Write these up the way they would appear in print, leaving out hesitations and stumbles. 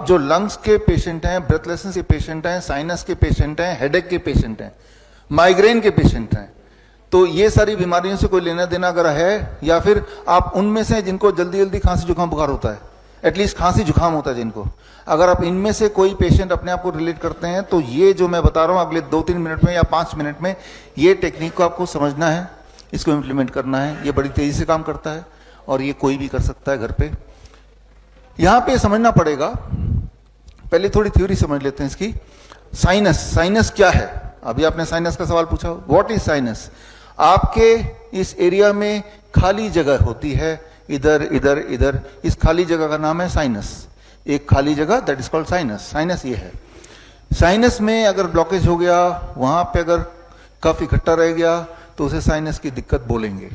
जो लंग्स के पेशेंट हैं, ब्रेथलेसनेस के पेशेंट हैं, साइनस के पेशेंट हैं, हेडेक के पेशेंट हैं, माइग्रेन के पेशेंट हैं, तो ये सारी बीमारियों से कोई लेना देना अगर है, या फिर आप उनमें से जिनको जल्दी जल्दी खांसी जुकाम बुखार होता है, एटलीस्ट खांसी जुकाम होता है जिनको, अगर आप इनमें से कोई पेशेंट अपने आप को रिलेट करते हैं, तो ये जो मैं बता रहा हूं अगले 2-3 मिनट में या 5 मिनट में, ये टेक्निक को आपको समझना है, इसको इम्प्लीमेंट करना है। ये बड़ी तेजी से काम करता है और ये कोई भी कर सकता है घर पे। यहां पे समझना पड़ेगा, पहले थोड़ी थ्योरी समझ लेते हैं इसकी। साइनस क्या है? अभी आपने साइनस का सवाल पूछा, व्हाट इज साइनस? आपके इस एरिया में खाली जगह होती है, इधर इधर इधर, इस खाली जगह का नाम है साइनस। एक खाली जगह, that is called sinus. Sinus ये है। साइनस में अगर ब्लॉकेज हो गया, वहां पे अगर कफ इकट्ठा रह गया, तो उसे साइनस की दिक्कत बोलेंगे,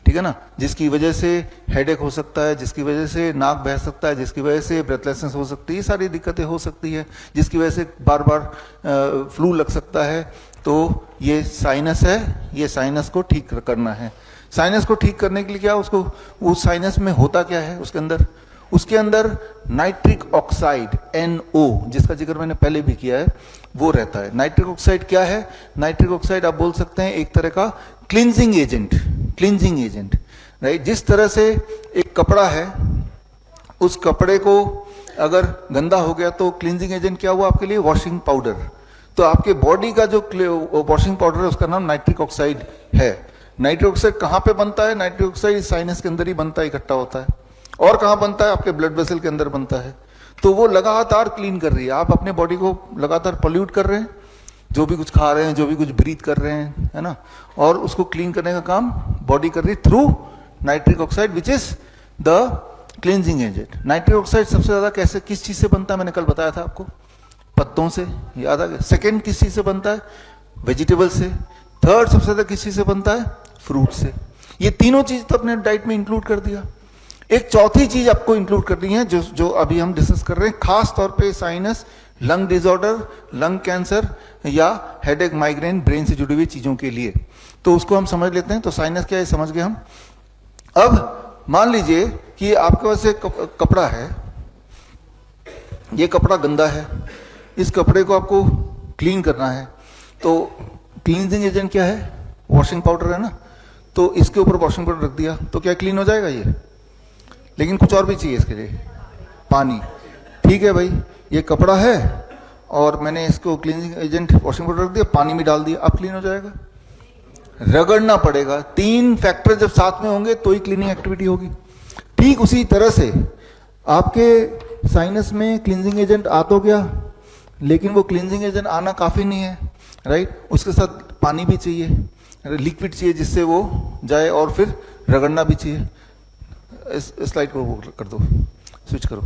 ठीक है ना, जिसकी वजह से हेडेक हो सकता है, जिसकी वजह से नाक बह सकता है, जिसकी वजह से ब्रेथलेसनेस हो सकती है, ये सारी दिक्कतें हो सकती है, जिसकी वजह से बार बार फ्लू लग सकता है। तो ये साइनस है, ये साइनस को ठीक करना है। साइनस को ठीक करने के लिए क्या, उसको उस साइनस में होता क्या है, उसके अंदर नाइट्रिक ऑक्साइड NO, जिसका जिक्र मैंने पहले भी किया है, वो रहता है। नाइट्रिक ऑक्साइड क्या है? नाइट्रिक ऑक्साइड आप बोल सकते हैं एक तरह का क्लींजिंग एजेंट, राइट। जिस तरह से एक कपड़ा है, उस कपड़े को अगर गंदा हो गया तो क्लींजिंग एजेंट क्या हुआ आपके लिए? Washing powder. तो आपके बॉडी का जो वॉशिंग पाउडर है उसका नाम नाइट्रिक ऑक्साइड है। नाइट्रिक ऑक्साइड कहां पे बनता है? नाइट्रिक ऑक्साइड साइनस के अंदर ही बनता है, इकट्ठा होता है। और कहां बनता है? आपके ब्लड वेसल के अंदर बनता है। तो वो लगातार क्लीन कर रही है। आप अपने बॉडी को लगातार पोल्यूट कर रहे हैं, जो भी कुछ खा रहे हैं, जो भी कुछ ब्रीथ कर रहे हैं, है ना, और उसको क्लीन करने का काम बॉडी कर रही है through nitric oxide, which is the cleansing agent. Nitric oxide सबसे ज्यादा कैसे, किस चीज से बनता है? मैंने कल बताया था आपको, पत्तों से, याद आ गया। सेकेंड किस चीज से बनता है? वेजिटेबल से। थर्ड सबसे ज्यादा किस चीज से बनता है? फ्रूट से। ये तीनों चीज तो अपने डाइट में इंक्लूड कर दिया। एक चौथी चीज आपको इंक्लूड करनी है, जो अभी हम डिस्कस कर रहे हैं, खास तौर पे sinus, lung disorder, lung cancer या हेडेक, माइग्रेन, ब्रेन से जुड़ी हुई चीजों के लिए। तो उसको हम समझ लेते हैं। तो साइनस क्या है समझ गए हम। अब मान लीजिए कि आपके पास एक कपड़ा है, ये कपड़ा गंदा है, इस कपड़े को आपको क्लीन करना है। तो क्लींजिंग एजेंट क्या है? वॉशिंग पाउडर है ना। तो इसके ऊपर वॉशिंग पाउडर रख दिया तो क्या क्लीन हो जाएगा ये? लेकिन कुछ और भी चाहिए इसके लिए, पानी। ठीक है भाई, ये कपड़ा है और मैंने इसको क्लीनिंग एजेंट वॉशिंग पाउडर रख दिया, पानी में डाल दिया, अब क्लीन हो जाएगा? रगड़ना पड़ेगा। 3 फैक्टर जब साथ में होंगे तो ही क्लीनिंग एक्टिविटी होगी। ठीक उसी तरह से आपके साइनस में क्लींजिंग एजेंट आ तो गया, लेकिन वो क्लींजिंग एजेंट आना काफी नहीं है, राइट। उसके साथ पानी भी चाहिए, लिक्विड चाहिए जिससे वो जाए, और फिर रगड़ना भी चाहिए। इस स्लाइड को कर दो, स्विच करो।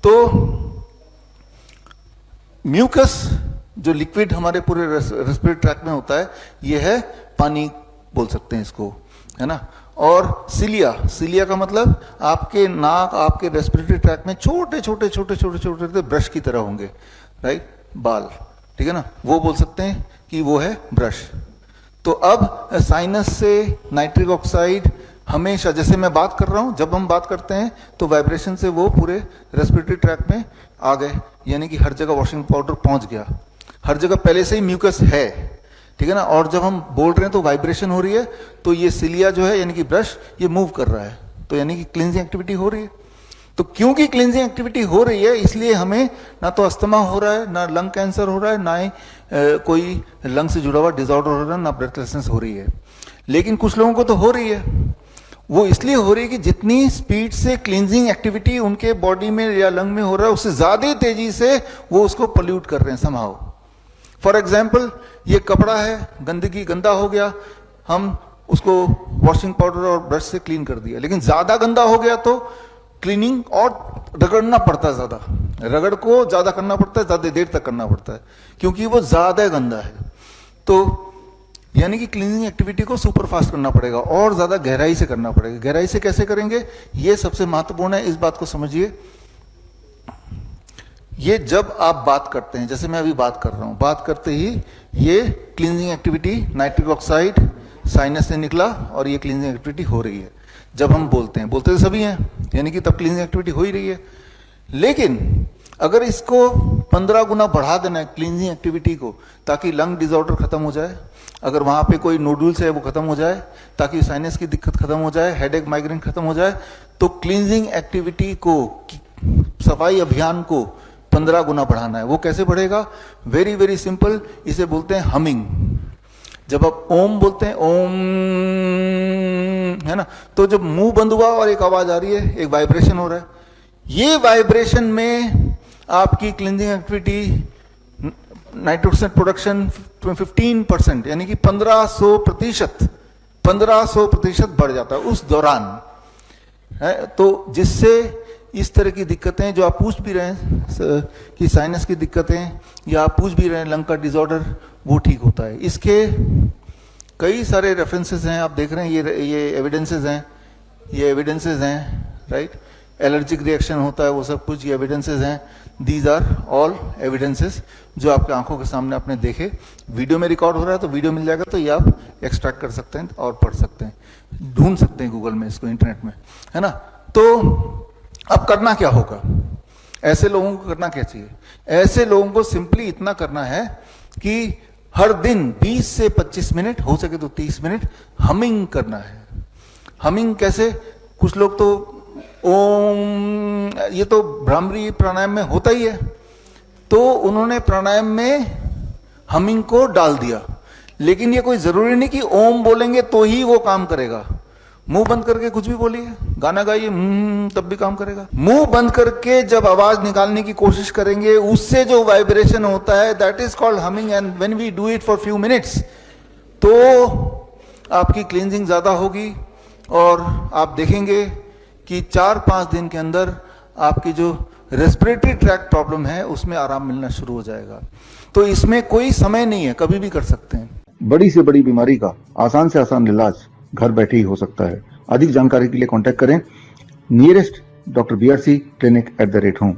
तो म्यूकस जो लिक्विड हमारे पूरे रेस्पिरेटरी ट्रैक्ट में होता है, ये है पानी, बोल सकते हैं इसको, है ना। और सिलिया का मतलब आपके नाक, आपके रेस्पिरेटरी ट्रैक्ट में छोटे छोटे ब्रश की तरह होंगे, राइट, बाल, ठीक है ना, वो बोल सकते हैं कि वो है ब्रश। तो अब साइनस से नाइट्रिक ऑक्साइड हमेशा, जैसे मैं बात कर रहा हूं, जब हम बात करते हैं तो वाइब्रेशन से वो पूरे रेस्पिरेटरी ट्रैक्ट में आ गए, यानी कि हर जगह वॉशिंग पाउडर पहुंच गया, हर जगह पहले से ही म्यूकस है, ठीक है ना। और जब हम बोल रहे हैं तो वाइब्रेशन हो रही है, तो ये सिलिया जो है यानी कि ब्रश, ये मूव कर रहा है, तो यानी कि क्लींजिंग एक्टिविटी हो रही है। तो क्योंकि क्लींजिंग एक्टिविटी हो रही है, इसलिए हमें ना तो अस्थमा हो रहा है, ना लंग कैंसर हो रहा है, ना ही कोई लंग से जुड़ा हुआ डिसऑर्डर हो रहा है, ना ब्रेथलेसनेस हो रही है। लेकिन कुछ लोगों को तो हो रही है। वो इसलिए हो रही है कि जितनी स्पीड से क्लींजिंग एक्टिविटी उनके बॉडी में या लंग में हो रहा है, उससे ज्यादा तेजी से वो उसको पोल्यूट कर रहे हैं समहाउ। फॉर एग्जाम्पल, ये कपड़ा है, गंदगी, गंदा हो गया, हम उसको वॉशिंग पाउडर और ब्रश से क्लीन कर दिया, लेकिन ज्यादा गंदा हो गया तो क्लीनिंग और रगड़ना पड़ता है, ज्यादा रगड़ को ज्यादा करना पड़ता है, ज्यादा देर तक करना पड़ता है, क्योंकि वो ज्यादा गंदा है। तो यानी कि क्लीनिंग एक्टिविटी को सुपर फास्ट करना पड़ेगा और ज्यादा गहराई से करना पड़ेगा। गहराई से कैसे करेंगे, ये सबसे महत्वपूर्ण है, इस बात को समझिए। ये जब आप बात करते हैं, जैसे मैं अभी बात कर रहा हूं, बात करते ही ये cleaning activity, nitric oxide sinus से निकला और ये क्लीनिंग एक्टिविटी हो रही है। जब हम बोलते हैं, बोलते तो सभी हैं, यानी कि तब क्लीनिंग एक्टिविटी हो ही रही है। लेकिन अगर इसको 15 गुना बढ़ा देना है क्लींजिंग एक्टिविटी को, ताकि लंग डिसऑर्डर खत्म हो जाए, अगर वहां पे कोई नोडुल्स है वो खत्म हो जाए, ताकि साइनस की दिक्कत खत्म हो जाए, हेडेक माइग्रेन खत्म हो जाए, तो क्लींजिंग एक्टिविटी को, सफाई अभियान को 15 गुना बढ़ाना है। वो कैसे बढ़ेगा? वेरी वेरी सिंपल, इसे बोलते हैं हमिंग। जब आप ओम बोलते हैं, ओम, है ना, तो जब मुंह बंद हुआ और एक आवाज आ रही है, एक वाइब्रेशन हो रहा है, ये वाइब्रेशन में आपकी क्लींजिंग एक्टिविटी, नाइट्रोजन प्रोडक्शन 15%, यानी कि 1500% बढ़ जाता है उस दौरान, है। तो जिससे इस तरह की दिक्कतें जो आप पूछ भी रहे हैं कि साइनस की दिक्कतें, या आप पूछ भी रहे हैं लंग का डिसऑर्डर, वो ठीक होता है। इसके कई सारे रेफरेंसेस हैं, आप देख रहे हैं, ये एविडेंसेस हैं, राइट। एलर्जिक रिएक्शन होता है, वो सब कुछ ये एविडेंसेस हैं। दीज आर ऑल एविडेंसेस जो आपके आंखों के सामने आपने देखे। वीडियो में रिकॉर्ड हो रहा है तो वीडियो मिल जाएगा, तो ये आप एक्सट्रैक्ट कर सकते हैं और पढ़ सकते हैं, ढूंढ सकते हैं गूगल में इसको, इंटरनेट में, है ना। तो अब करना क्या होगा? ऐसे लोगों को करना क्या चाहिए? ऐसे लोगों को सिंपली इतना करना है कि हर दिन 20 से 25 मिनट, हो सके तो 30 मिनट हमिंग करना है। हमिंग कैसे? कुछ लोग तो ओम, ये तो भ्रामरी प्राणायाम में होता ही है, तो उन्होंने प्राणायाम में हमिंग को डाल दिया। लेकिन ये कोई जरूरी नहीं कि ओम बोलेंगे तो ही वो काम करेगा। मुंह बंद करके कुछ भी बोलिए, गाना गाइए, तब भी काम करेगा। मुंह बंद करके जब आवाज निकालने की कोशिश करेंगे, उससे जो वाइब्रेशन होता है, that is called humming. And when we do it for few minutes, तो आपकी क्लींजिंग ज्यादा होगी, और आप देखेंगे कि 4-5 दिन के अंदर आपकी जो रेस्पिरेटरी ट्रैक्ट प्रॉब्लम है उसमें आराम मिलना शुरू हो जाएगा। तो इसमें कोई समय नहीं है, कभी भी कर सकते हैं। बड़ी से बड़ी बीमारी का आसान से आसान इलाज घर बैठे ही हो सकता है। अधिक जानकारी के लिए कांटेक्ट करें nearest doctor BRC clinic @home।